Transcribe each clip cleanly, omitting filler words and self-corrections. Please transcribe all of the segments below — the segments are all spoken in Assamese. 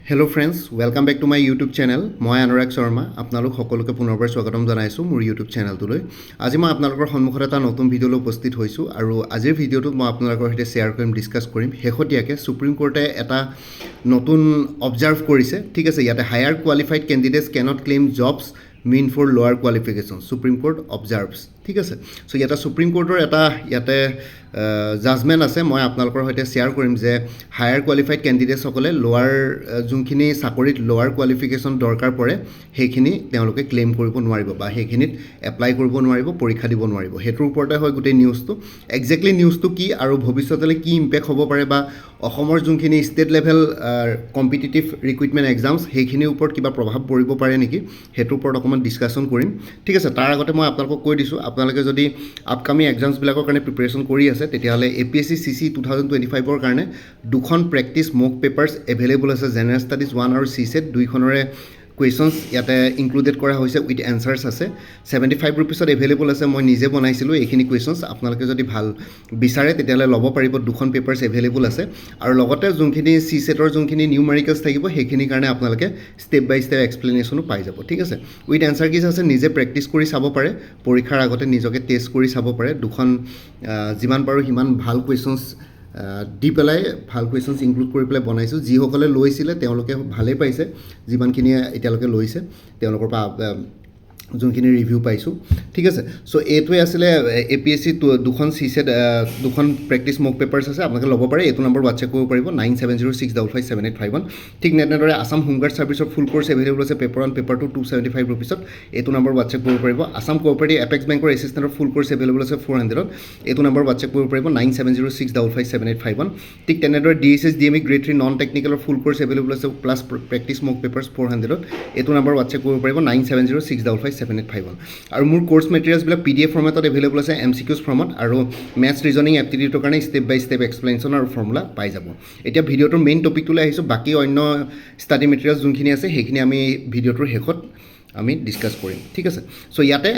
Hello' friends, welcome back to my YouTube channel. মই অনুৰাগ শৰ্মা আপোনালোক সকলোকে পুনৰবাৰ স্বাগতম জনাইছোঁ মোৰ ইউটিউব চেনেলটোলৈ। আজি মই আপোনালোকৰ সন্মুখত এটা নতুন ভিডিঅ'লৈ উপস্থিত হৈছোঁ আৰু আজিৰ ভিডিঅ'টোত মই আপোনালোকৰ সৈতে শ্বেয়াৰ কৰিম, ডিছকাছ কৰিম শেহতীয়াকৈ ছুপ্ৰিম কোৰ্টে এটা নতুন অবজাৰ্ভ কৰিছে। ঠিক আছে, ইয়াতে higher qualified candidates cannot claim jobs meant for lower qualification, Supreme Court observes. ঠিক আছে, চ' ইয়াতে ছুপ্ৰিম কোৰ্টৰ এটা জাজমেণ্ট আছে। মই আপোনালোকৰ সৈতে শ্বেয়াৰ কৰিম যে হায়াৰ কোৱালিফাইড কেণ্ডিডেটছসকলে লোৱাৰ যোনখিনি চাকৰিত লোৱাৰ কোৱালিফিকেশ্যন দৰকাৰ পৰে সেইখিনি তেওঁলোকে ক্লেইম কৰিব নোৱাৰিব বা সেইখিনিত এপ্লাই কৰিব নোৱাৰিব, পৰীক্ষা দিব নোৱাৰিব। সেইটোৰ ওপৰতে হয় গোটেই নিউজটো। একজেক্টলি নিউজটো কি আৰু ভৱিষ্যতলৈ কি ইম্পেক্ট হ'ব পাৰে বা অসমৰ যোনখিনি state level competitive recruitment exams সেইখিনিৰ ওপৰত কিবা প্ৰভাৱ পৰিব পাৰে নেকি, সেইটোৰ ওপৰত অকণমান ডিছকাশ্যন কৰিম। ঠিক আছে, তাৰ আগতে মই আপোনালোকক কৈ দিছোঁ, আপোনালোকে যদি আপকামিং এক্সামছবিলাকৰ কাৰণে প্ৰিপেৰেশ্যন কৰি আছে তেতিয়াহ'লে APSC CC 2025ৰ কাৰণে দুখন প্ৰেক্টিছ মক পেপাৰ্ছ এভেইলেবল আছে। জেনেৰেল ষ্টাডিজ 1 আৰু CSET দুইখনৰে কুৱেশ্যনছ ইয়াতে ইনক্লুডেড কৰা হৈছে, উইথ এনচাৰ্ছ আছে। 75 ৰুপিছত এভেইলেবল আছে। মই নিজে বনাইছিলোঁ এইখিনি কুৱেশ্যনছ। আপোনালোকে যদি ভাল বিচাৰে তেতিয়াহ'লে ল'ব পাৰিব। দুখন পেপাৰ্ছ এভেইলেবল আছে আৰু লগতে যোনখিনি CSETৰ যোনখিনি নিউমেৰিকেলছ থাকিব সেইখিনিৰ কাৰণে আপোনালোকে ষ্টেপ বাই ষ্টেপ এক্সপ্লেনেশ্যনো পাই যাব। ঠিক আছে, উইথ এনচাৰ কিজ আছে, নিজে প্ৰেক্টিছ কৰি চাব পাৰে, পৰীক্ষাৰ আগতে নিজকে টেষ্ট কৰি চাব পাৰে। দুখন যিমান পাৰোঁ সিমান ভাল কুৱেশ্যনছ দি পেলাই, ভাল কুৱেশ্যনছ ইনক্লুড কৰি পেলাই বনাইছোঁ। যিসকলে লৈছিলে তেওঁলোকে ভালেই পাইছে, যিমানখিনিয়ে এতিয়ালৈকে লৈছে তেওঁলোকৰ পৰা যোনখিনি ৰিভিউ পাইছোঁ। ঠিক আছে, চ' এইটোৱে আছিলে APSC দুখন CSET দুখন প্ৰেক্টিছ মক পেপাৰ্ছ আছে, আপোনালোকে ল'ব পাৰে। এইটো নম্বৰ হোৱাটছএপ কৰিব পাৰিব 9706557851। ঠিক তেনেদৰে আছাম হোমগাৰ্ড ছাৰ্ভিচৰ ফুল কোৰ্ছ এভেইলেবল আছে, পেপাৰ 1 পেপাৰ 2 275 ৰুপিছত। এইটো নম্বৰ হোৱাটছএপ কৰিব পাৰিব। আছাম কোঅপাৰেটিভ এপেক্স বেংকৰ এছিষ্টেণ্টৰ ফুল কোৰ্ছ এভেইলেবল আছে 400ত। এইটো নম্বৰ হোৱাটছএপ কৰিব পাৰিব 9706557851। ঠিক তেনেদৰে DSS DME গ্ৰেড 3 নন টেকনিকেলৰ ফুল কোৰ্ছ এভেইলেবল আছে, প্লাছ প্ৰেক্টিছ মক পেপাৰ্ছ 400ত। এইটো নম্বৰ হোৱাটছএপ কৰিব পাৰিব 9706557851। আৰু মোৰ কোৰ্ছ মেটেৰিয়েলছবিলাক PDF ফৰ্মেটত এভেইলেবল আছে, MCQs ফৰ্মত, আৰু মেথছ ৰিজনিং এপ্টিটিউডৰ কাৰণে ষ্টেপ বাই ষ্টেপ এক্সপ্লেনেশ্যন আৰু ফৰ্মুলা পাই যাব। এতিয়া ভিডিঅ'টোৰ মেইন টপিকটোলৈ আহিছোঁ। বাকী অন্য ষ্টাডি মেটেৰিয়েলছ যোনখিনি আছে সেইখিনি আমি ভিডিঅ'টোৰ শেষত আমি ডিছকাছ কৰিম। ঠিক আছে, চ' ইয়াতে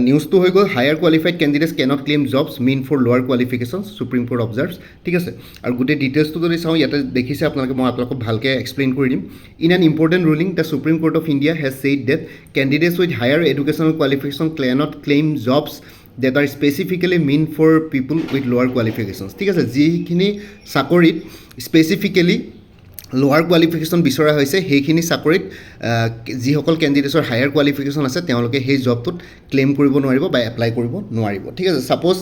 নিউজটো হৈ গ'ল higher qualified candidates cannot claim jobs meant for lower qualifications, Supreme Court observes. ঠিক আছে, আৰু গোটেই ডিটেইলছটো যদি চাওঁ ইয়াতে দেখিছে আপোনালোকে, মই আপোনালোকক ভালকৈ এক্সপ্লেইন কৰি দিম। In an important ruling the Supreme Court of India has said that candidates with higher educational qualification cannot claim jobs that are specifically meant for people with lower qualifications। ঠিক আছে, যিখিনি চাকৰিত স্পেচিফিকেলি লোৱাৰ কোৱালিফিকেশ্যন বিচৰা হৈছে সেইখিনি চাকৰিত যিসকল কেণ্ডিডেটছৰ হায়াৰ কোৱালিফিকেশ্যন আছে তেওঁলোকে সেই জবটোত ক্লেইম কৰিব নোৱাৰিব বা এপ্লাই কৰিব নোৱাৰিব। ঠিক আছে, ছাপ'জ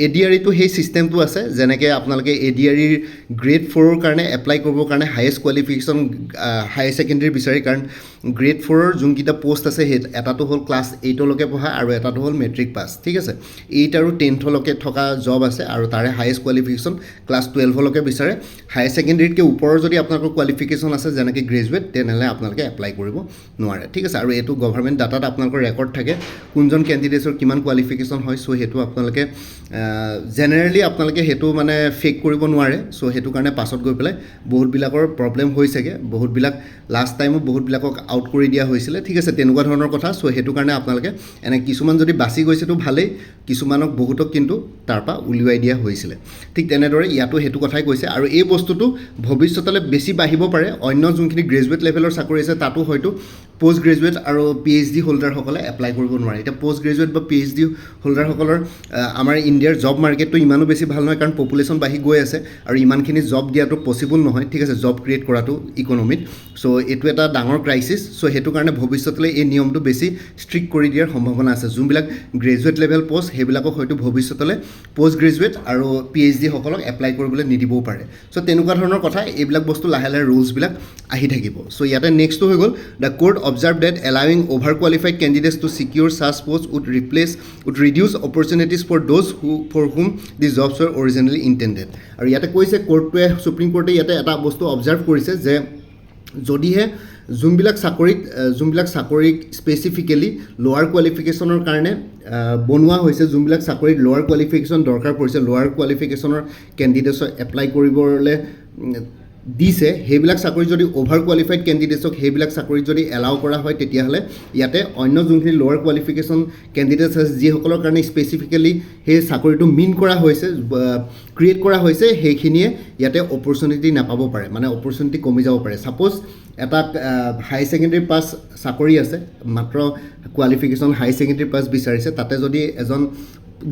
ADREটো সেই ছিষ্টেমটো আছে, যেনেকৈ আপোনালোকে ADREৰ গ্ৰেড 4ৰ কাৰণে এপ্লাই কৰিবৰ কাৰণে হায়েষ্ট কোৱালিফিকেশ্যন হায়াৰ ছেকেণ্ডেৰী বিচাৰে, কাৰণ গ্ৰেড 4ৰ যোনকেইটা পষ্ট আছে সেই এটাটো হ'ল ক্লাছ 8লৈকে পঢ়া আৰু এটাটো হ'ল মেট্ৰিক পাছ। ঠিক আছে, 8 আৰু 10লৈকে থকা জব আছে আৰু তাৰে হায়েষ্ট কোৱালিফিকেশ্যন ক্লাছ 12লৈকে বিচাৰে। হায়াৰ ছেকেণ্ডেৰীতকৈ ওপৰৰ যদি আপোনালোকৰ কোৱালিফিকেশ্যন আছে যেনেকৈ গ্ৰেজুৱেট, তেনেহ'লে আপোনালোকে এপ্লাই কৰিব নোৱাৰে। ঠিক আছে, আৰু এইটো গভৰ্ণমেণ্ট ডাটাত আপোনালোকৰ ৰেকৰ্ড থাকে কোনজন কেণ্ডিডেটছৰ কিমান কোৱালিফিকেশ্যন হয়। চ' সেইটো আপোনালোকে জেনেৰেলি আপোনালোকে সেইটো মানে ফেক কৰিব নোৱাৰে। চ' সেইটো কাৰণে পাছত গৈ পেলাই বহুতবিলাকৰ প্ৰব্লেম হৈছেগৈ, বহুতবিলাক লাষ্ট টাইমো বহুতবিলাকক আউট কৰি দিয়া হৈছিলে। ঠিক আছে, তেনেকুৱা ধৰণৰ কথা। চ' সেইটো কাৰণে আপোনালোকে কিছুমান যদি বাচি গৈছেতো ভালেই, কিছুমানক বহুতক কিন্তু তাৰপৰা উলিয়াই দিয়া হৈছিলে। ঠিক তেনেদৰে ইয়াতো সেইটো কথাই কৈছে, আৰু এই বস্তুটো ভৱিষ্যতলৈ বেছি বাঢ়িব পাৰে। অন্য যোনখিনি গ্ৰেজুৱেট লেভেলৰ চাকৰি আছে তাতো হয়তো পষ্ট গ্ৰেজুৱেট আৰু PhD হোল্ডাৰসকলে এপ্লাই কৰিব নোৱাৰে। এতিয়া পষ্ট গ্ৰেজুৱেট বা PhD হোল্ডাৰসকলৰ আমাৰ ইণ্ডিয়াৰ জব মাৰ্কেটটো ইমানো বেছি ভাল নহয়, কাৰণ পপুলেশ্যন বাঢ়ি গৈ আছে আৰু ইমানখিনি জব দিয়াটো পচিবল নহয়। ঠিক আছে, জব ক্ৰিয়েট কৰাটো ইকনমিত। চ' এইটো এটা ডাঙৰ ক্ৰাইচিছ। চ' সেইটো কাৰণে ভৱিষ্যতলৈ এই নিয়মটো বেছি ষ্ট্ৰিক্ট কৰি দিয়াৰ সম্ভাৱনা আছে। যোনবিলাক গ্ৰেজুৱেট লেভেল পষ্ট সেইবিলাকক হয়তো ভৱিষ্যতলৈ পষ্ট গ্ৰেজুৱেট আৰু PhD সকলক এপ্লাই কৰিবলৈ নিদিবও পাৰে। চ' তেনেকুৱা ধৰণৰ কথা, এইবিলাক বস্তু লাহে লাহে ৰুলছবিলাক আহি থাকিব। চ' ইয়াতে নেক্সটটো হৈ গ'ল the court observe that allowing over qualified candidates to secure such post would reduce opportunities for those for whom the jobs were originally intended. আৰু ইয়াতে কৈছে কোৰ্টটোৱে, ছুপ্ৰিম কোৰ্টে ইয়াতে এটা বস্তু অবজাৰ্ভ কৰিছে যে যদিহে যোনবিলাক চাকৰিক স্পেচিফিকেলি লোৱাৰ কোৱালিফিকেশ্যনৰ কাৰণে বনোৱা হৈছে, যোনবিলাক চাকৰিত লোৱাৰ কোৱালিফিকেশ্যন দৰকাৰ পৰিছে, লোৱাৰ কোৱালিফিকেশ্যনৰ কেণ্ডিডেটছক এপ্লাই কৰিবলৈ দিছে সেইবিলাক চাকৰি যদি অভাৰ কোৱালিফাইড কেণ্ডিডেটছক সেইবিলাক চাকৰিত যদি এলাউ কৰা হয় তেতিয়াহ'লে ইয়াতে অন্য যোনখিনি লোৱাৰ কোৱালিফিকেশ্যন কেণ্ডিডেটছ আছে যিসকলৰ কাৰণে স্পেচিফিকেলি সেই চাকৰিটো মিন কৰা হৈছে ক্ৰিয়েট কৰা হৈছে সেইখিনিয়ে ইয়াতে অপৰচুনিটি নাপাব পাৰে মানে অপৰচুনিটি কমি যাব পাৰে ছাপ'জ এটা হাই ছেকেণ্ডেৰী পাছ চাকৰি আছে মাত্ৰ কোৱালিফিকেশ্যন হাই ছেকেণ্ডেৰী পাছ বিচাৰিছে তাতে যদি এজন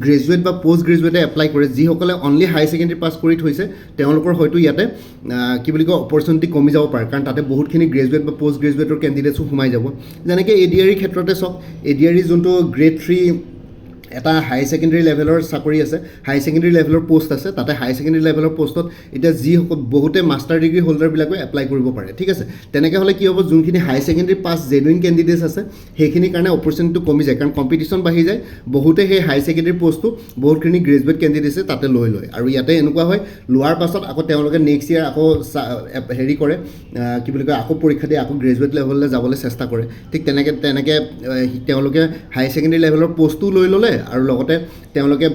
গ্ৰেজুৱেট বা পষ্ট গ্ৰেজুৱেটে এপ্লাই কৰে যিসকলে অনলি হাই ছেকেণ্ডেৰী পাছ কৰি থৈছে তেওঁলোকৰ হয়তো ইয়াতে কি বুলি কয় অপৰচুনিটি কমি যাব পাৰে কাৰণ তাতে বহুতখিনি গ্ৰেজুৱেট বা পষ্ট গ্ৰেজুৱেটৰ কেণ্ডিডেটছো সোমাই যাব যেনেকৈ ADRE ক্ষেত্ৰতে চাওক ADRE যোনটো গ্ৰেড 3 এটা হাই ছেকেণ্ডেৰী লেভেলৰ চাকৰি আছে হাই ছেকেণ্ডেৰী লেভেলৰ পোষ্ট আছে তাতে হাই ছেকেণ্ডেৰী লেভেলৰ পোষ্টত এতিয়া যিসকল বহুতে মাষ্টাৰ ডিগ্ৰী হোল্ডাৰবিলাকে এপ্লাই কৰিব পাৰে ঠিক আছে তেনেকৈ হ'লে কি হ'ব যোনখিনি হাই ছেকেণ্ডেৰী পাছ জেনুইন কেণ্ডিডেটছ আছে সেইখিনিৰ কাৰণে অপৰচুনিটিটো কমি যায় কাৰণ কম্পিটিশ্যন বাঢ়ি যায় বহুতে সেই হাই ছেকেণ্ডেৰী পোষ্টটো বহুতখিনি গ্ৰেজুৱেট কেণ্ডিডেটছে তাতে লৈ লয় আৰু ইয়াতে এনেকুৱা হয় লোৱাৰ পাছত আকৌ তেওঁলোকে নেক্সট ইয়াৰ আকৌ হেৰি কৰে কি বুলি কয় আকৌ পৰীক্ষা দিয়ে আকৌ গ্ৰেজুৱেট লেভেললৈ যাবলৈ চেষ্টা কৰে ঠিক তেনেকৈ তেওঁলোকে হাই ছেকেণ্ডেৰী লেভেলৰ পোষ্টটো লৈ ল'লে আৰু লগতে তেওঁলোকে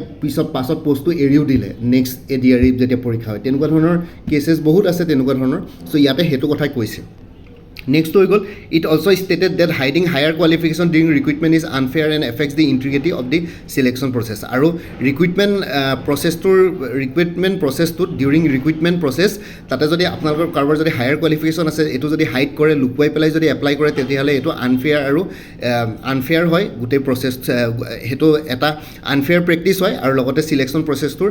পাছত পোষ্টটো এৰিও দিলে নেক্সট ADRE যেতিয়া পৰীক্ষা হয় তেনেকুৱা ধৰণৰ কেছেছ বহুত আছে তেনেকুৱা ধৰণৰ চ' ইয়াতে সেইটো কথাই কৈছে নেক্সট হৈ গ'ল it also' stated that hiding higher qualification during recruitment is unfair and affects the integrity of the selection process আৰু ৰিক্ৰুইটমেণ্ট প্ৰচেছটোত ডিউৰিং ৰিক্ৰুইটমেণ্ট প্ৰচেছ তাতে যদি আপোনালোকৰ কাৰোবাৰ যদি হায়াৰ কোৱালিফিকেশ্যন আছে এইটো যদি হাইড কৰে লুকুৱাই পেলাই যদি এপ্লাই কৰে তেতিয়াহ'লে এইটো আনফেয়াৰ হয় গোটেই প্ৰচেছ সেইটো এটা আনফেয়াৰ প্ৰেক্টিছ হয় আৰু লগতে চিলেকশ্যন প্ৰচেছটোৰ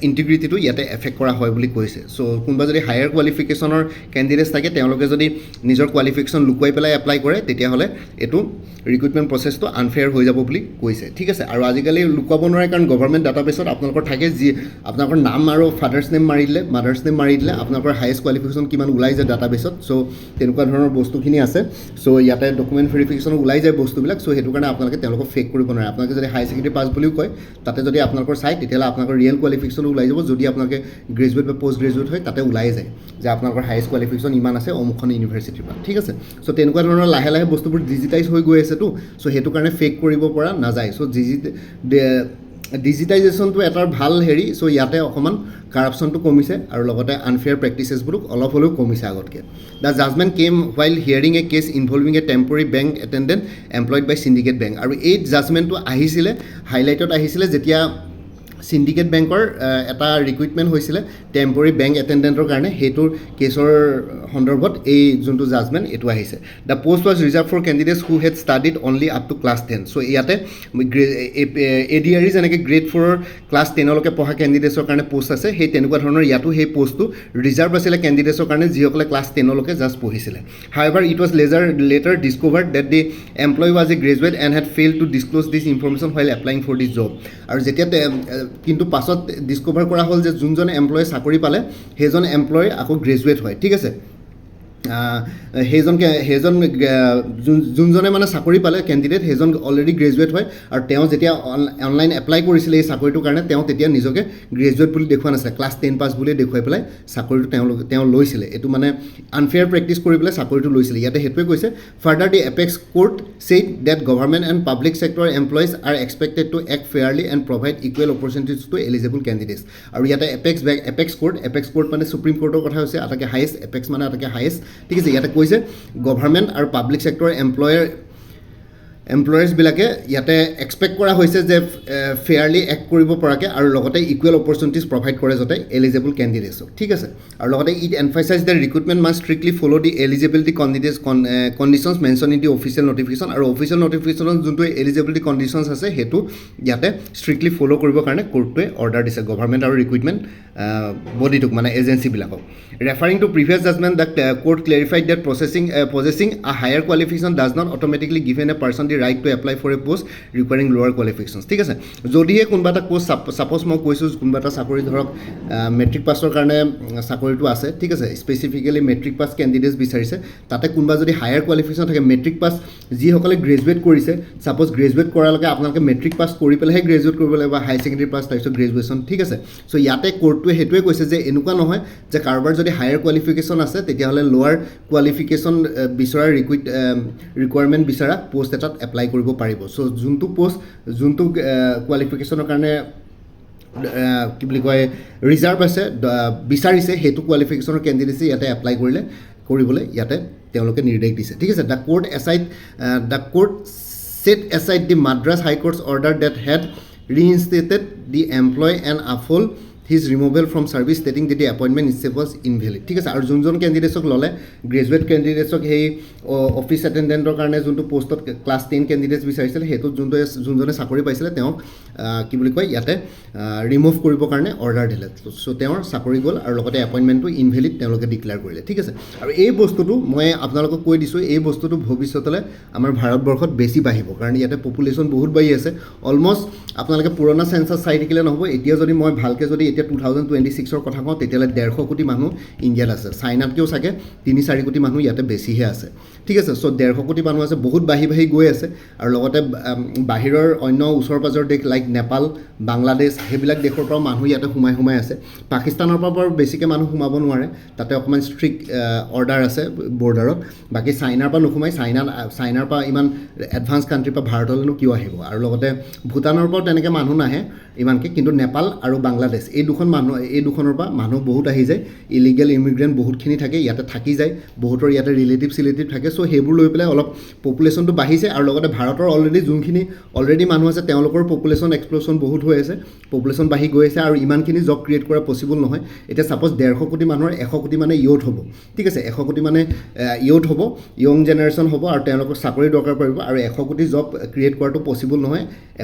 ইণ্টিগ্ৰিটিটো ইয়াতে এফেক্ট কৰা হয় বুলি কৈছে চ' কোনোবা যদি হায়াৰ কোৱালিফিকেশ্যনৰ কেণ্ডিডেটছ থাকে তেওঁলোকে যদি নিজৰ কোৱালিফিকেশ্যন লুকুৱাই পেলাই এপ্লাই কৰে তেতিয়াহ'লে এইটো ৰিক্ৰুইটমেণ্ট প্ৰচেছটো আনফেয়াৰ হৈ যাব বুলি কৈছে ঠিক আছে আৰু আজিকালি লুকুৱাব নোৱাৰে কাৰণ গভৰ্ণমেণ্ট ডাটাবেছত আপোনালোকৰ থাকে যি আপোনালোকৰ নাম আৰু ফাদাৰ্ছ নেম মাৰি দিলে মাদাৰ্ছ নেম মাৰি দিলে আপোনালোকৰ হায়েষ্ট কোৱালিফিকেশ্যন কিমান ওলাই যায় ডাটাবেছত চ' তেনেকুৱা ধৰণৰ বস্তুখিনি আছে চ' ইয়াতে ডকুমেণ্ট ভেৰিফিকেশ্যন ওলাই যায় বস্তুবিলাক চ' সেইটো কাৰণে আপোনালোকে তেওঁলোকক ফেক কৰিব নোৱাৰে আপোনালোকে যদি হাই ছেকেণ্ডেৰী পাছ বুলিও কয় তাতে যদি আপোনালোকৰ চাই তেতিয়াহ'লে আপোনালোকৰ ৰিয়েল কোৱালিফিকেশ্যনো ওলাই যাব যদি আপোনালোকে গ্ৰেজুৱেট বা পষ্ট গ্ৰেজুৱেট হয় তাতে ওলাই যায় যে আপোনালোকৰ হায়েষ্ট কোৱালিফিকেশ্যন ইমান আছে অমুকখন ইউনিভাৰ্চিটিৰ পৰা ঠিক আছে চ' তেনেকুৱা ধৰণৰ লাহে লাহে বস্তুবোৰ ডিজিটাইজ হৈ গৈ আছেতো চ' সেইটো কাৰণে ফেক কৰিব পৰা নাযায় চ' ডিজিটাইজেশ্যনটো এটাৰ ভাল হেৰি চ' ইয়াতে অকণমান কাৰাপশ্যনটো কমিছে আৰু লগতে আনফেয়াৰ প্ৰেক্টিচেছবোৰো অলপ হ'লেও কমিছে আগতকৈ the judgement came while hearing a case involving a temporary bank attendant employed by Syndicate Bank আৰু এই জাজমেণ্টটো আহিছিলে হাইলাইটত আহিছিলে যেতিয়া চিণ্ডিকেট বেংকৰ এটা ৰিক্ৰুইটমেণ্ট হৈছিলে টেম্পৰী বেংক এটেণ্ডেণ্টৰ কাৰণে সেইটোৰ কেছৰ সন্দৰ্ভত এই যোনটো জাজমেণ্ট এইটো আহিছে the post was reserved for candidates who had studied only up to class 10 so' ইয়াতে ADRE যেনেকৈ গ্ৰেড 4ৰ ক্লাছ 10লৈকে পঢ়া কেণ্ডিডেটছৰ কাৰণে পোষ্ট আছে সেই তেনেকুৱা ধৰণৰ ইয়াতো সেই পোষ্টটো ৰিজাৰ্ভ আছিলে কেণ্ডিডেটছৰ কাৰণে যিসকলে ক্লাছ 10লৈকে জাষ্ট পঢ়িছিলে however it was later discovered that the employee was a graduate and had failed to disclose this information while applying for this job আৰু যেতিয়া কিন্তু পাছত ডিছকভাৰ কৰা হ'ল যে যোনজনে এমপ্লয়ে চাকৰি পালে সেইজন এমপ্লয় আকৌ গ্ৰেজুৱেট হয় ঠিক আছে সেইজন যোনজনে মানে চাকৰি পালে কেণ্ডিডেট সেইজন অলৰেডি গ্ৰেজুৱেট হয় আৰু তেওঁ যেতিয়া অনলাইন এপ্লাই কৰিছিলে এই চাকৰিটোৰ কাৰণে তেওঁ তেতিয়া নিজকে গ্ৰেজুৱেট বুলি দেখুওৱা নাছিলে ক্লাছ 10 পাছ বুলি দেখুৱাই পেলাই চাকৰিটো তেওঁ লৈছিলে এইটো মানে আনফেয়াৰ প্ৰেক্টিছ কৰি পেলাই চাকৰিটো লৈছিলে ইয়াতে সেইটোৱে কৈছে further the apex court said that government and public sector employees are expected to act fairly and provide equal opportunities to eligible candidates আৰু ইয়াতে এপেক্স কোৰ্ট মানে সুপ্ৰিম কোৰ্টৰ কথা হৈছে আটাইকে হায়েষ্ট এপেক্স মানে আটাইকে হায়েষ্ট ঠিক আছে ইয়াতে কৈছে গভৰ্ণমেণ্ট আৰু পাব্লিক ছেক্টৰ এমপ্লয়াৰ্ছবিলাকে ইয়াতে এক্সপেক্ট কৰা হৈছে যে ফেয়াৰলি এক্ট কৰিব পৰাকৈ আৰু লগতে ইকুৱেল অপৰচুনিটিজ প্ৰভাইড কৰে যাতে এলিজিবল কেণ্ডিডেটছক ঠিক আছে আৰু লগতে it emphasise the recruitment must strictly follow' the eligibility conditions mention in the official notification আৰু অফিচিয়েল নটিফিকেশ্যনত যোনটো এলিজিবিলিটি কণ্ডিশ্যনছ আছে সেইটো ইয়াতে ষ্ট্ৰিক্টলি ফ'ল' কৰিবৰ কাৰণে কোৰ্টটোৱে অৰ্ডাৰ দিছে গভৰ্ণমেণ্ট আৰু ৰিক্ৰুইটমেণ্ট বডিটোক মানে এজেঞ্চিবিলাকক referring to previous judgement the court clarified that possessing a higher qualification does not automatically give an a person the right to apply for a post requiring lower qualifications ঠিক আছে যদিহে কোনোবা এটা পোষ্ট ছাপ'জ মই কৈছোঁ কোনোবা এটা চাকৰি ধৰক মেট্ৰিক পাছৰ কাৰণে চাকৰিটো আছে ঠিক আছে স্পেচিফিকেলি মেট্ৰিক পাছ কেণ্ডিডেটছ বিচাৰিছে তাতে কোনোবা যদি হায়াৰ কোৱালিফিকেশ্যন থাকে মেট্ৰিক পাছ যিসকলে গ্ৰেজুৱেট কৰিছে ছাপ'জ গ্ৰেজুৱেট কৰালৈকে আপোনালোকে মেট্ৰিক পাছ কৰি পেলাইহে গ্ৰেজুৱেট কৰিব লাগিব বা হায়াৰ ছেকেণ্ডেৰী পাছ তাৰপিছত গ্ৰেজুৱেশ্যন ঠিক আছে চ' ইয়াতে কোৰ্টটোৱে সেইটোৱে কৈছে যে এনেকুৱা নহয় যে কাৰোবাৰ যদি হায়াৰ কোৱালিফিকেশ্যন আছে তেতিয়াহ'লে লোৱাৰ কোৱালিফিকেশ্যন বিচৰা ৰিকুৱাৰমেণ্ট বিচৰা পোষ্ট এটাত এপ্লাই কৰিব পাৰিব চ' যোনটো কোৱালিফিকেশ্যনৰ কাৰণে কি বুলি কয় ৰিজাৰ্ভ আছে বিচাৰিছে সেইটো কোৱালিফিকেশ্যনৰ কেণ্ডিডেটছে ইয়াতে এপ্লাই কৰিবলৈ ইয়াতে তেওঁলোকে নিৰ্দেশ দিছে ঠিক আছে the court set aside the Madras High Court's order that had reinstated the employee and uphold his removal from service stating that the appointment itself was invalid ঠিক আছে আৰু যোনজন কেণ্ডিডেটছক ল'লে গ্ৰেজুৱেট কেণ্ডিডেটছক সেই অফিচ এটেণ্ডেণ্টৰ কাৰণে যোনটো পোষ্টত ক্লাছ 10 কেণ্ডিডেটছ বিচাৰিছিলে সেইটোত যোনজনে চাকৰি পাইছিলে তেওঁক কি বুলি কয় ইয়াতে ৰিমুভ কৰিবৰ কাৰণে অৰ্ডাৰ দিলে চ' তেওঁৰ চাকৰি গ'ল আৰু লগতে এপইণ্টমেণ্টটো ইনভেলিড তেওঁলোকে ডিক্লেয়াৰ কৰিলে ঠিক আছে আৰু এই বস্তুটো মই আপোনালোকক কৈ দিছোঁ এই বস্তুটো ভৱিষ্যতলৈ আমাৰ ভাৰতবৰ্ষত বেছি বাঢ়িব কাৰণ ইয়াতে পপুলেশ্যন বহুত বাঢ়ি আছে অলমষ্ট আপোনালোকে পুৰণা চেঞ্চাছ চাই থাকিলে নহ'ব এতিয়া যদি মই ভালকৈ যদি এতিয়া 2026ৰ কথা কওঁ তেতিয়াহ'লে 150 কোটি মানুহ ইণ্ডিয়াত আছে চাইনাতকৈও চাগে 3-4 কোটি মানুহ ইয়াতে বেছিহে আছে ঠিক আছে চ' 150 কোটি মানুহ আছে বহুত বাঢ়ি গৈ আছে আৰু লগতে বাহিৰৰ অন্য ওচৰ পাজৰ দেশ লাইক নেপাল বাংলাদেশ সেইবিলাক দেশৰ পৰা মানুহ ইয়াতে সোমাই আছে পাকিস্তানৰ পৰা বৰ বেছিকৈ মানুহ সোমাব নোৱাৰে তাতে অকণমান ষ্ট্ৰিক্ট অৰ্ডাৰ আছে বৰ্ডাৰত বাকী চাইনাৰ পৰা নোসোমাই চাইনাৰ পৰা ইমান এডভান্স কাণ্ট্ৰিৰ পৰা ভাৰতলৈনো কিয় আহিব আৰু লগতে ভূটানৰ পৰাও তেনেকৈ মানুহ নাহে ইমানকৈ কিন্তু নেপাল আৰু বাংলাদেশ এই দুখনৰ পৰা মানুহ বহুত আহি যায় ইলিগেল ইমিগ্ৰেণ্ট বহুতখিনি থাকে ইয়াতে থাকি যায় বহুতৰ ইয়াতে ৰিলেটিভ থাকে চ' সেইবোৰ লৈ পেলাই অলপ পপুলেশ্যনটো বাঢ়িছে আৰু লগতে ভাৰতৰ অলৰেডি মানুহ আছে তেওঁলোকৰ পপুলেশ্যন এক্সপ্ল'শ্যন বহুত হৈ আছে পপুলেশ্যন বাঢ়ি গৈ আছে আৰু ইমানখিনি জব ক্ৰিয়েট কৰা পচিবল নহয় এতিয়া ছাপ'জ 150 কোটি মানুহৰ 100 কোটি মানে ইয়থ হ'ব ঠিক আছে 100 কোটি মানে ইয়থ হ'ব য়ং জেনেৰেশ্যন হ'ব আৰু তেওঁলোকৰ চাকৰি দৰকাৰ পৰিব আৰু 100 কোটি জব ক্ৰিয়েট কৰাটো পচিবল নহয়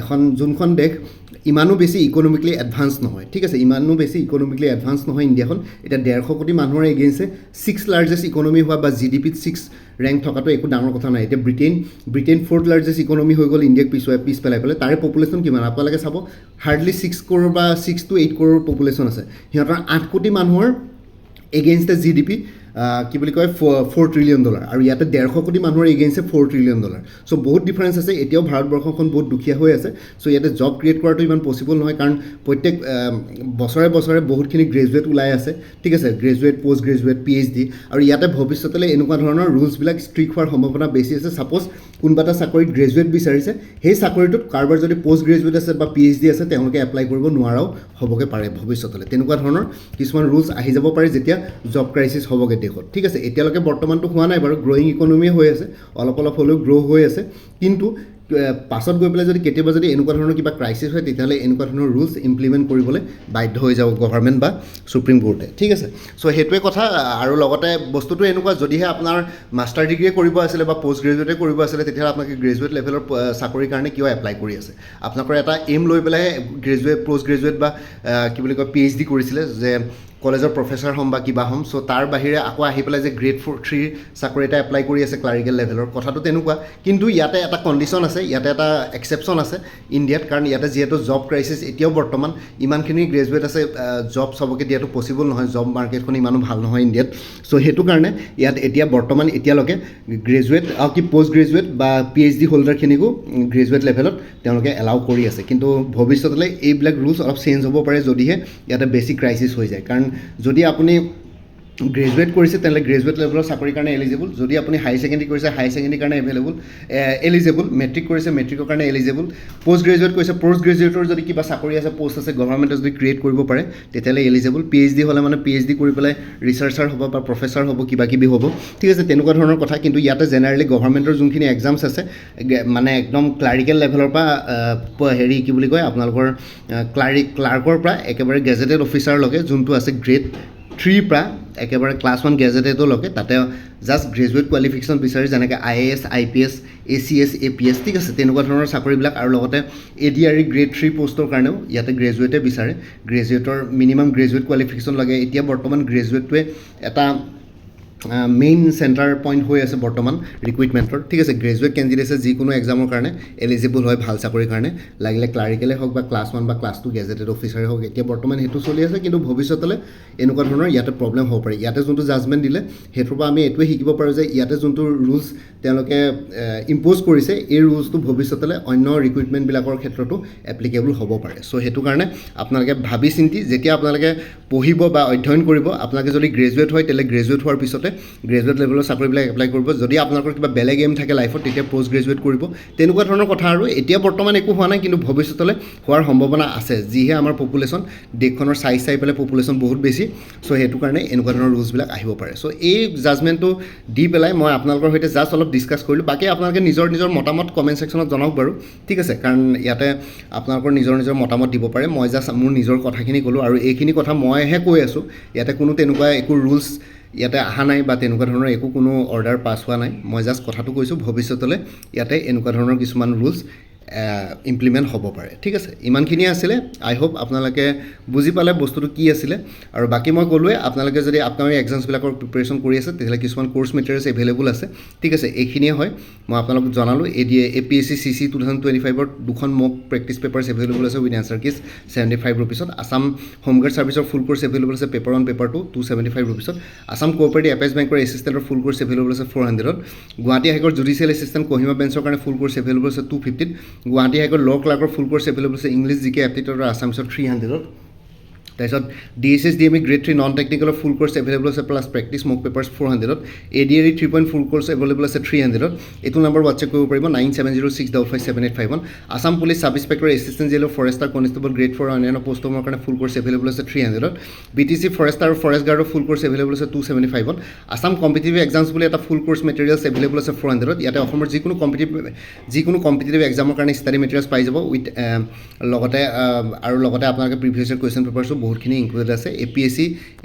যোনখন দেশ ইমানো বেছি ইকনমিকেলি এডভান্স নহয় ঠিক আছে ইমানো বেছি ইকনমিকেলি এডভান্স নহয় ইণ্ডিয়াখন এতিয়া 150 কোটি মানুহৰ এগেইনষ্টে 6 লাৰ্জেষ্ট ইকনমি হোৱা বা GDPত 6 ৰেংক থকাটো একো ডাঙৰ কথা নাই এতিয়া ব্ৰিটেইন 4th লাৰ্জেষ্ট ইকনমি হৈ গ'ল ইণ্ডিয়াক পিছ পেলাই তাৰে পপুলেশ্যন কিমান আপোনালোকে চাব হাৰ্ডলি 6 কৰোৰ বা 6 to 8 কৰোৰ পপুলেশ্যন আছে সিহঁতৰ 8 কোটি মানুহৰ এগেইনষ্টে GDP কি বুলি কয় $4 ট্ৰিলিয়ন আৰু ইয়াতে 150 কোটি মানুহৰ এগেইনষ্টে $4 ট্ৰিলিয়ন চ' বহুত ডিফাৰেঞ্চ আছে এতিয়াও ভাৰতবৰ্ষখন বহুত দুখীয়া হৈ আছে চ' ইয়াতে জব ক্ৰিয়েট কৰাটো ইমান পচিবল নহয় কাৰণ প্ৰত্যেক বছৰে বহুতখিনি গ্ৰেজুৱেট ওলাই আছে ঠিক আছে গ্ৰেজুৱেট পষ্ট গ্ৰেজুৱেট PhD আৰু ইয়াতে ভৱিষ্যতলৈ এনেকুৱা ধৰণৰ ৰুলছবিলাক ষ্ট্ৰিক্ট হোৱাৰ সম্ভাৱনা বেছি আছে ছাপ'জ কোনোবা এটা চাকৰিত গ্ৰেজুৱেট বিচাৰিছে সেই চাকৰিটোত কাৰোবাৰ যদি পষ্ট গ্ৰেজুৱেট আছে বা PhD আছে তেওঁলোকে এপ্লাই কৰিব নোৱাৰাও হ'বগৈ পাৰে ভৱিষ্যতলৈ তেনেকুৱা ধৰণৰ কিছুমান ৰুলছ আহি যাব পাৰে যেতিয়া জব ক্ৰাইচিছ হ'বগৈ দেশত ঠিক আছে এতিয়ালৈকে বৰ্তমানটো হোৱা নাই বাৰু গ্ৰ'য়িং ইকনমি হৈ আছে অলপ হ'লেও গ্ৰ' হৈ আছে কিন্তু পাছত গৈ পেলাই যদি কেতিয়াবা যদি এনেকুৱা ধৰণৰ কিবা ক্ৰাইচিছ হয় তেতিয়াহ'লে এনেকুৱা ধৰণৰ ৰুলছ ইমপ্লিমেণ্ট কৰিবলৈ বাধ্য হৈ যাব গভৰ্ণমেণ্ট বা সুপ্ৰিম কোৰ্টে ঠিক আছে চ' সেইটোৱে কথা আৰু লগতে বস্তুটো এনেকুৱা যদিহে আপোনাৰ মাষ্টাৰ ডিগ্ৰীয়ে কৰিব আছিলে বা পষ্ট গ্ৰেজুৱেটে কৰিব আছিলে তেতিয়াহ'লে আপোনালোকে গ্ৰেজুৱেট লেভেলৰ চাকৰিৰ কাৰণে কিয় এপ্লাই কৰি আছে আপোনালোকৰ এটা এইম লৈ পেলাই পষ্ট গ্ৰেজুৱেট বা কি বুলি কয় PhD কৰিছিলে যে কলেজৰ প্ৰফেচাৰ হ'ম বা কিবা হ'ম চ' তাৰ বাহিৰে আকৌ আহি পেলাই যে গ্ৰেড 3 চাকৰি এটা এপ্লাই কৰি আছে ক্লাৰিকেল লেভেলৰ কথাটো তেনেকুৱা কিন্তু ইয়াতে এটা কণ্ডিশ্যন আছে ইয়াতে এটা এক্সেপশ্যন আছে ইণ্ডিয়াত কাৰণ ইয়াতে যিহেতু জব ক্ৰাইচিছ এতিয়াও বৰ্তমান ইমানখিনি গ্ৰেজুৱেট আছে জব চবকে দিয়াটো পচিবল নহয় জব মাৰ্কেটখন ইমানো ভাল নহয় ইণ্ডিয়াত চ' সেইটো কাৰণে ইয়াত এতিয়া বৰ্তমান এতিয়ালৈকে গ্ৰেজুৱেট পষ্ট গ্ৰেজুৱেট বা PhD হোল্ডাৰখিনিকো গ্ৰেজুৱেট লেভেলত তেওঁলোকে এলাউ কৰি আছে কিন্তু ভৱিষ্যতলৈ এইবিলাক ৰুলছ অলপ চেঞ্জ হ'ব পাৰে যদিহে ইয়াতে বেছি ক্ৰাইচিছ হৈ যায় কাৰণ যদি আপুনি গ্ৰেজুৱেট কৰিছে তেনেহ'লে গ্ৰেজুৱেট লেভেলৰ চাকৰিৰ কাৰণে এলিজিবল যদি আপুনি হাই ছেকেণ্ডেৰী কৰিছে হাই ছেকেণ্ডেৰীৰ কাৰণে এলিজিবল মেট্ৰিক কৰিছে মেট্ৰিকৰ কাৰণে এলিজিবল পষ্ট গ্ৰেজুৱেট কৰিছে পষ্ট গ্ৰেজুৱেটৰ যদি কিবা চাকৰি আছে পষ্ট আছে গভৰ্ণমেণ্টে যদি ক্ৰিয়েট কৰিব পাৰে তেতিয়াহ'লে এলিজিবল PhD হ'লে মানে PhD কৰি পেলাই ৰিচাৰ্চাৰ হ'ব বা প্ৰফেচাৰ হ'ব কিবাকিবি হ'ব ঠিক আছে তেনেকুৱা ধৰণৰ কথা কিন্তু ইয়াতে জেনেৰেলি গভৰ্ণমেণ্টৰ যোনখিনি এক্সামছ আছে মানে একদম ক্লাৰিকেল লেভেলৰ পৰা হেৰি কি বুলি কয় আপোনালোকৰ ক্লাৰ্কৰ পৰা একেবাৰে গেজেটেড অফিচাৰলৈকে যোনটো আছে গ্ৰেড 3 পৰা একেবাৰে ক্লাছ 1 গেজেটেডলৈকে তাতে জাষ্ট গ্ৰেজুৱেট কোৱালিফিকেশ্যন বিচাৰি যেনেকৈ IAS IPS ACS APS ঠিক আছে তেনেকুৱা ধৰণৰ চাকৰিবিলাক আৰু লগতে ADRE গ্ৰেড 3 পষ্টৰ কাৰণেও ইয়াতে গ্ৰেজুৱেটে বিচাৰে গ্ৰেজুৱেটৰ মিনিমাম গ্ৰেজুৱেট কোৱালিফিকেশ্যন লাগে এতিয়া বৰ্তমান গ্ৰেজুৱেটটোৱে এটা মেইন চেণ্টাৰ পইণ্ট হৈ আছে বৰ্তমান ৰিক্ৰুইটমেণ্টৰ ঠিক আছে গ্ৰেজুৱেট কেণ্ডিডেটছে যিকোনো এক্সামৰ কাৰণে এলিজিবল হয় ভাল চাকৰিৰ কাৰণে লাগিলে ক্লাৰিকেলে হওক বা ক্লাছ 1 বা ক্লাছ 2 গেজেটেড অফিচাৰে হওক এতিয়া বৰ্তমান সেইটো চলি আছে কিন্তু ভৱিষ্যতলৈ এনেকুৱা ধৰণৰ ইয়াতে প্ৰব্লেম হ'ব পাৰে ইয়াতে যোনটো জাজমেণ্ট দিলে সেইটোৰ পৰা আমি এইটোৱে শিকিব পাৰোঁ যে ইয়াতে যোনটো ৰুলছ তেওঁলোকে ইম্প'জ কৰিছে এই ৰুলছটো ভৱিষ্যতলৈ অন্য ৰিক্ৰুইটমেণ্টবিলাকৰ ক্ষেত্ৰতো এপ্লিকেবল হ'ব পাৰে চ' সেইটো কাৰণে আপোনালোকে ভাবি চিন্তি যেতিয়া আপোনালোকে পঢ়িব বা অধ্যয়ন কৰিব আপোনালোকে যদি গ্ৰেজুৱেট হয় তেতিয়াহ'লে গ্ৰেজুৱেট হোৱাৰ পিছতে গ্ৰেজুৱেট লেভেলৰ চাকৰিবিলাক এপ্লাই কৰিব যদি আপোনালোকৰ কিবা বেলেগ এম থাকে লাইফত তেতিয়া পষ্ট গ্ৰেজুৱেট কৰিব তেনেকুৱা ধৰণৰ কথা আৰু এতিয়া বৰ্তমান একো হোৱা নাই কিন্তু ভৱিষ্যতলৈ হোৱাৰ সম্ভাৱনা আছে যিহে আমাৰ পপুলেশ্যন দেশখনৰ চাই চাই পেলাই পপুলেশ্যন বহুত বেছি চ' সেইটো কাৰণে এনেকুৱা ধৰণৰ ৰুলছবিলাক আহিব পাৰে চ' এই জাজমেণ্টটো দি পেলাই মই আপোনালোকৰ সৈতে জাষ্ট অলপ ডিছকাছ কৰিলোঁ বাকী আপোনালোকে নিজৰ মতামত কমেণ্ট ছেকশ্যনত জনাওক বাৰু ঠিক আছে কাৰণ ইয়াতে আপোনালোকৰ নিজৰ মতামত দিব পাৰে মই জাষ্ট মোৰ নিজৰ কথাখিনি ক'লোঁ আৰু এইখিনি কথা মইহে কৈ আছোঁ ইয়াতে কোনো তেনেকুৱা একো ৰুলছ ইয়াতে অহা নাই বা তেনেকুৱা ধৰণৰ একো কোনো অৰ্ডাৰ পাছ হোৱা নাই মই জাষ্ট কথাটো কৈছোঁ ভৱিষ্যতলৈ ইয়াতে এনেকুৱা ধৰণৰ কিছুমান ৰুলছ ইমপ্লিমেণ্ট হ'ব পাৰে ঠিক আছে ইমানখিনিয়ে আছিলে আই হোপ আপোনালোকে বুজি পালে বস্তুটো কি আছিলে আৰু বাকী মই ক'লোৱে আপোনালোকে যদি আপোনালোকে এক্সামছবিলাকৰ প্ৰিপেৰেশ্যন কৰি আছে তেতিয়াহ'লে কিছুমান কোৰ্চ মেটেৰিয়েলছ এভেইলেবল আছে ঠিক আছে এইখিনিয়ে হয় মই আপোনালোকক জনালোঁ APSC CC 2025ৰ দুখন মক প্ৰেক্টিছ পেপাৰ্ছ এভেইলেবল আছে উইথ এনচাৰ কিজ 75 ৰুপিছত আছাম হোমগাৰ্ড ছাৰ্ভিচৰ ফুল কোৰ্চ এভেইলেবল আছে পেপাৰ 1 পেপাৰ 2 275 ৰুপিছত আছাম কোঅপাৰেটিভ এপেক্স বেংকৰ এছিষ্টেণ্টৰ ফুল কোৰ্চ এভেইলেবল আছে 400ত Guwahati high court judicial assistant Kohima বেঞ্চৰ কাৰণে ফুল কোৰ্চ এভেইলেবল আছে 250ত গুৱাহাটী হাইকোৰ্ট ল' ক্লাৰ্কৰ ফুল কোৰ্চ এভেইলেবল আছে ইংলিছ জিকে এপ্টিটিউড আৰু আছামিছত 300ত তাৰপিছত DSS DME গ্ৰেড 3 নন টেকনিকেলৰ ফুল কোৰ্চ এভেইলেবল আছে প্লাছ প্ৰেক্টিছ মক পেপাৰ্ছ 400ত ADRE 3 ফুল কোৰ্চ এভেইলেবল আছে 300ত এইটো নম্বৰ হোৱাটছএপ কৰিব পাৰিব 9706557851 Assam police sub inspector assistant jailer forester constable grade 4 অন্যান্য পষ্টৰ কাৰণে ফুল কোৰ্চ এভেইলেবল আছে 300ত BTC ফৰেষ্টাৰ আৰু ফৰেষ্ট গাৰ্ডৰ ফুল কোৰ্চ এভেইলেবল আছে 275ত আছাম কম্পিটিটিভ এক্সামছ বুলি এটা ফুল কোৰ্চ মেটেৰিয়েলছ এভেইলেবল আছে 400ত ইয়াতে অসমৰ যিকোনো কম্পিটিটিভ এক্সামৰ কাৰণে ষ্টাডি মেটেৰিয়েলছ পাই যাব উইথ লগতে আপোনালোকে প্ৰিভিয়াছ ইয়াৰ কুৱেশ্যন পেপাৰ্ছো বহুতখিনি ইনক্লুডেড আছে APSC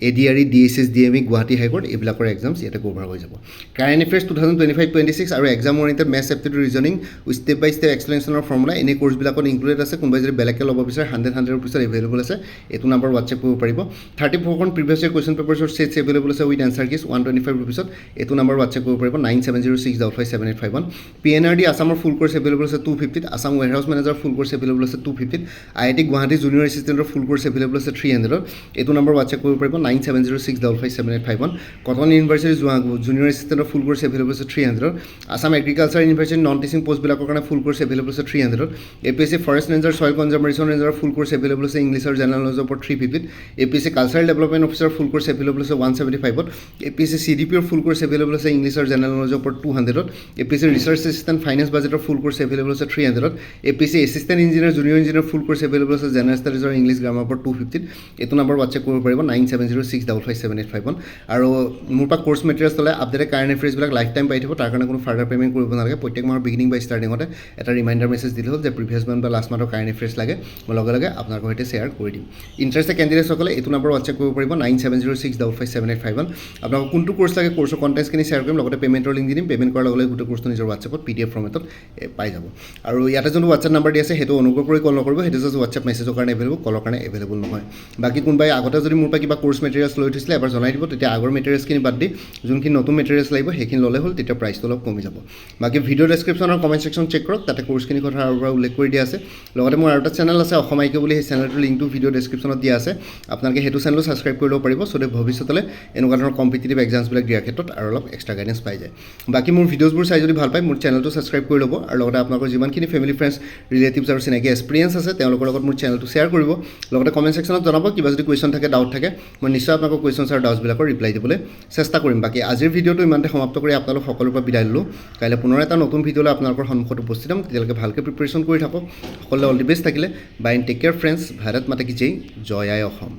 ADRE DSS DME Guwahati high court এইবিলাকৰ এক্সামছ ইয়াতে কভাৰ হৈ যাব কাৰেণ্ট এফেয়াৰ্ছ 2025-26 আৰু exam oriented maths aptitude reasoning step by step এক্সপ্লেনেশ্যনৰ ফৰ্মুলা এনে কোৰ্চবিলাকত ইনক্লুডেড আছে কোনোবাই যদি বেলেগকৈ ল'ব বিচাৰে 100 ৰুপিছত এভেইলেবল আছে এইটো নম্বৰ হোৱাটছএপ কৰিব পাৰিব 34খন প্ৰিভিয়াছ ইয়াৰ কুৱেশ্যন পেপাৰ্ছৰ ছেটছ এভেইলেবল আছে উইথ এনচাৰ কিজ 125 ৰুপিছত এইটো নম্বৰ হোৱাটছএপ কৰিব পাৰিব 9706557851 PNRD আছামৰ ফুল কোৰ্চ এভেইলেবল আছে 250ত Assam warehouse manager full course available আছে 250ত IIT গুৱাহাটী জুনিয়ৰ এছিষ্টেণ্টৰ ফুল কোৰ্চ এভেইলেবল আছে 300ত এইটো নম্বৰ হোৱাটছএপ কৰিব পাৰিব 9706557851 কটন ইউনিভাৰ্চিটি জুনিয়ৰ এছিষ্টেণ্টৰ ফুল কোৰ্চ এভেইলেবল আছে 300ত Assam agriculture university non teaching পষ্টবিলাকৰ কাৰণে ফুল কোৰ্চ এভেইলেবল আছে 300ত APSC forest ranger soil conservation ৰেঞ্জাৰৰ ফুল কোৰ্চ এভেইলেবল আছে ইংলিছ আৰু জেনেৰেল নলেজৰ ওপৰত 350ত APSC কালচাৰেল ডেভেলপমেণ্ট অফিচাৰ ফুল কোৰ্চ এভেইলেবল আছে 175ত APSC CDPৰ ফুল কোৰ্চ এভেইলেবল আছে ইংলিছ আৰু জেনেৰেল নলেজৰ ওপৰত 200ত APSC ৰিচাৰ্চ এছিষ্টেণ্ট ফাইনেন্স বাজেটৰ ফুল কোৰ্চ এভেইলেবল আছে 300ত APSC assistant engineer junior engineer full course available আছে জেনেৰেল ষ্টাডিজ আৰু ইংলিছ গ্ৰামাৰৰ ওপৰত 250ত এইটো নম্বৰ হোৱাটছএপ কৰিব পাৰিব 9706557851 আৰু মোৰ পৰা কোৰ্চ মেটেৰিয়েলছ ল'লে আপডেটেড কাৰেণ্ট এফেয়াৰ্ছবিলাক লাইফ টাইম পাই থাকিব তাৰ কাৰণে কোনো ফাৰ্ডাৰ পে'মেণ্ট কৰিব নালাগে প্ৰত্যেক মাহৰ বিগিনিং বা ষ্টাৰ্টিঙতে এটা ৰিমাইণ্ডাৰ মেছেজ দিলে হ'ল যে প্ৰিভিয়াছ মান্থ বা লাষ্ট মান্থৰ কাৰেণ্ট এফেয়াৰ্ছ লাগে মই লগে লগে আপোনালোকৰ সৈতে শ্বেয়াৰ কৰি দিম ইণ্টাৰেষ্টেড কেণ্ডিডেটসকলে এইটো নম্বৰ হোৱাটছএপ কৰিব পাৰিব 9706557851 আপোনালোকক কোনটো কোৰ্চ লাগে কোৰ্চৰ কণ্টেণ্টছখিনি শ্বেয়াৰ কৰিম লগতে পে'মেণ্টৰ লিংক দি দিম পে'মেণ্ট কৰাৰ লগে লগে গোটেই কোৰ্চটো নিজৰ হোৱাটছএপত PDF ফৰ্মেটত পাই যাব আৰু ইয়াতে যোনটো হোৱাটছএপ নাম্বাৰ দি আছে সেইটো অনুগ্ৰহ কৰি কল নকৰিব সেইটো জাষ্ট হোৱাটছএপ মেছেজৰ কাৰণে এভেইলেবল কলৰ কাৰণে এভেইলেবল নহয় বাকী কোনোবাই আগতে যদি মোৰ পৰা কিবা কোৰ্চ মেটেৰিয়েলছ লৈ থৈছিলে এবাৰ জনাই দিব তেতিয়া আগৰ মেটেৰিয়েলছখিনি বাদ দি যোনখিনি নতুন মেটেৰিয়েলছ লাগিব সেইখিনি ল'লে হ'ল তেতিয়া প্ৰাইচটো অলপ কমি যাব বাকী ভিডিঅ' ডেছক্ৰিপশ্যন আৰু কমেণ্ট ছেকশ্যন চেক কৰক তাতে কোৰ্চখিনি কথা আৰু পৰা উল্লেখ কৰি দিয়া আছে লগতে মোৰ আৰু এটা চেনেল আছে অসম আইকে বুলি সেই চেনেলটোৰ লিংকটো ভিডিঅ' ডেছক্ৰিপশ্যনত দিয়া আছে আপোনালোকে সেইটো চেনেলো ছাবস্ক্ৰাইব কৰি ল'ব পাৰিব চ' ভৱিষ্যতলৈ এনেকুৱা ধৰণৰ কম্পিটিটিভ এক্সামছবিলাক দিয়াৰ ক্ষেত্ৰত আৰু অলপ এক্সট্ৰা গাইডেঞ্চ পাই যায় বাকী মোৰ ভিডিঅ'ছবোৰ চাই যদি ভাল পায় মোৰ চেনেলটো ছাবস্ক্ৰাইব কৰি ল'ব আৰু লগতে আপোনালোকৰ যিমানখিনি ফেমিলি ফ্ৰেণ্ডছ ৰিলেটিভছ আৰু চিনাকি এক্সপিৰিয়েঞ্চ আছে তেওঁলোকৰ লগত মোৰ চেনেলটো শ্বেয়াৰ কৰিব লগতে কমেণ্ট ছেকশ্যনত জনাব কিবা যদি কুৱেশ্যন থাকে ডাউট থাকে মই নিশ্চয় আপোনালোকৰ কুৱেশ্যনছ আৰু ডাউটছবিলাকৰ ৰিপ্লাই দিবলৈ চেষ্টা কৰিম বাকী আজিৰ ভিডিঅ'টো ইমানতে সমাপ্ত কৰি আপোনালোক সকলোৰ পৰা বিদায় ল'লোঁ কাইলৈ পুনৰ এটা নতুন ভিডিঅ'লৈ আপোনালোকৰ সন্মুখত উপস্থিত হ'ম তেতিয়ালৈকে ভালকৈ প্ৰিপেৰেশ্যন কৰি থাকক সকলোৱে অল দি বেষ্ট থাকিলে bye and take care friends Bharat Mata কি জয় জয় আই অসম